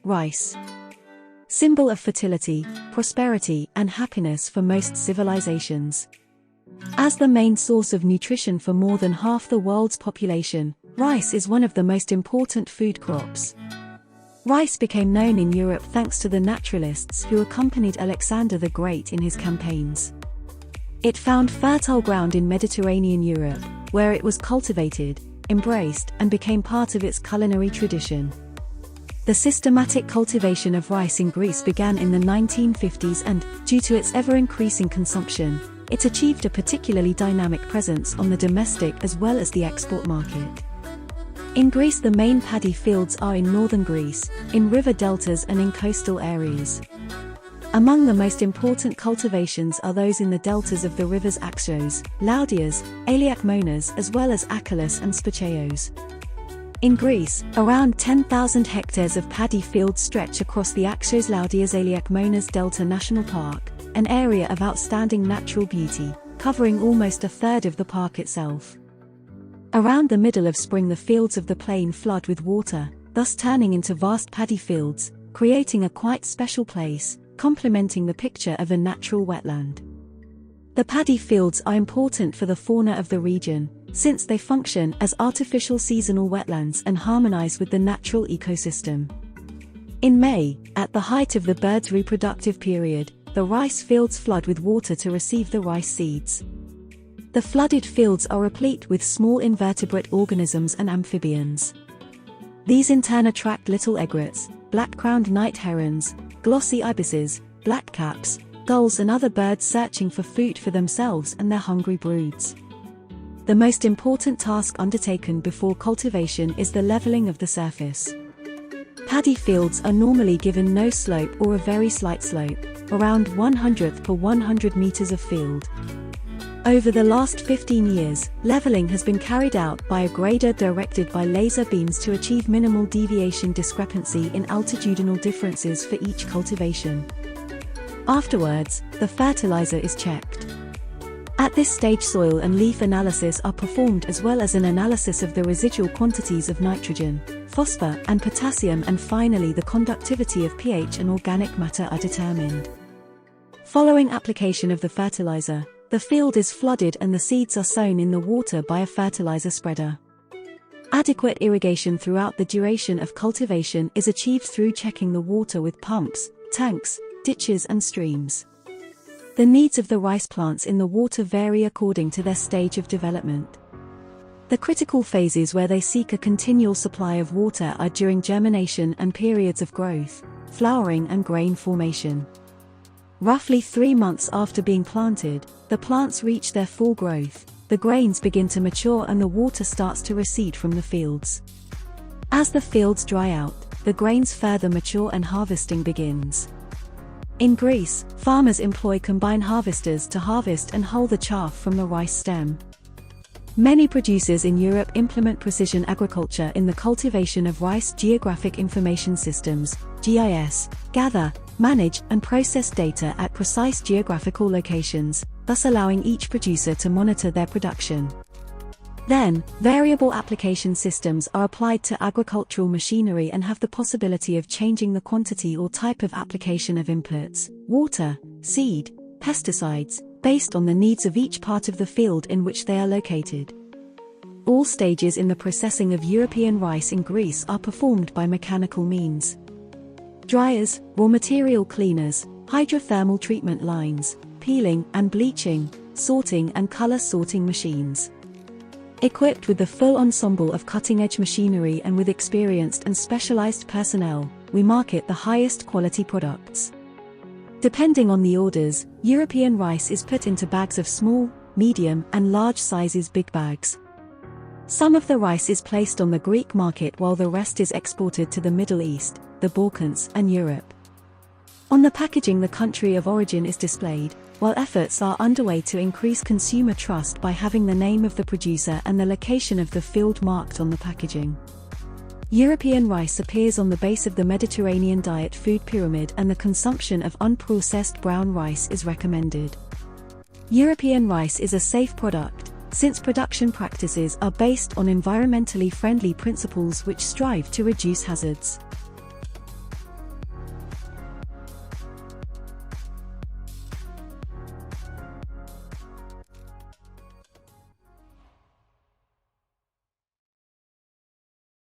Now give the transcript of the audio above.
Rice. Symbol of fertility, prosperity, and happiness for most civilizations. As the main source of nutrition for more than half the world's population, rice is one of the most important food crops. Rice became known in Europe thanks to the naturalists who accompanied Alexander the Great in his campaigns. It found fertile ground in Mediterranean Europe, where it was cultivated, embraced, and became part of its culinary tradition. The systematic cultivation of rice in Greece began in the 1950s and, due to its ever-increasing consumption, it achieved a particularly dynamic presence on the domestic as well as the export market. In Greece, the main paddy fields are in northern Greece, in river deltas and in coastal areas. Among the most important cultivations are those in the deltas of the rivers Axios, Laudias, Aliakmonas, as well as Achelous and Spacheos. In Greece, around 10,000 hectares of paddy fields stretch across the Axios Laudias Aliakmonas Delta National Park, an area of outstanding natural beauty, covering almost a third of the park itself. Around the middle of spring, the fields of the plain flood with water, thus turning into vast paddy fields, creating a quite special place, complementing the picture of a natural wetland. The paddy fields are important for the fauna of the region, since they function as artificial seasonal wetlands and harmonize with the natural ecosystem. In May, at the height of the bird's reproductive period, the rice fields flood with water to receive the rice seeds. The flooded fields are replete with small invertebrate organisms and amphibians. These in turn attract little egrets, black-crowned night herons, glossy ibises, blackcaps, gulls and other birds searching for food for themselves and their hungry broods. The most important task undertaken before cultivation is the leveling of the surface. Paddy fields are normally given no slope or a very slight slope, around 1/100th per 100 meters of field. Over the last 15 years, leveling has been carried out by a grader directed by laser beams to achieve minimal deviation discrepancy in altitudinal differences for each cultivation. Afterwards, the fertilizer is checked. At this stage, soil and leaf analysis are performed as well as an analysis of the residual quantities of nitrogen, phosphor and potassium, and finally the conductivity of pH and organic matter are determined. Following application of the fertilizer, the field is flooded and the seeds are sown in the water by a fertilizer spreader. Adequate irrigation throughout the duration of cultivation is achieved through checking the water with pumps, tanks, ditches and streams. The needs of the rice plants in the water vary according to their stage of development. The critical phases where they seek a continual supply of water are during germination and periods of growth, flowering and grain formation. Roughly 3 months after being planted, the plants reach their full growth, the grains begin to mature and the water starts to recede from the fields. As the fields dry out, the grains further mature and harvesting begins. In Greece, farmers employ combine harvesters to harvest and hull the chaff from the rice stem. Many producers in Europe implement precision agriculture in the cultivation of rice. Geographic information systems, GIS, gather, manage, and process data at precise geographical locations, thus allowing each producer to monitor their production. Then, variable application systems are applied to agricultural machinery and have the possibility of changing the quantity or type of application of inputs, water, seed, pesticides, based on the needs of each part of the field in which they are located. All stages in the processing of European rice in Greece are performed by mechanical means. Dryers, raw material cleaners, hydrothermal treatment lines, peeling and bleaching, sorting and color sorting machines. Equipped with the full ensemble of cutting-edge machinery and with experienced and specialized personnel, we market the highest quality products. Depending on the orders, European rice is put into bags of small, medium, and large sizes big bags. Some of the rice is placed on the Greek market while the rest is exported to the Middle East, the Balkans, and Europe. On the packaging, the country of origin is displayed, while efforts are underway to increase consumer trust by having the name of the producer and the location of the field marked on the packaging. European rice appears on the base of the Mediterranean diet food pyramid, and the consumption of unprocessed brown rice is recommended. European rice is a safe product, since production practices are based on environmentally friendly principles which strive to reduce hazards.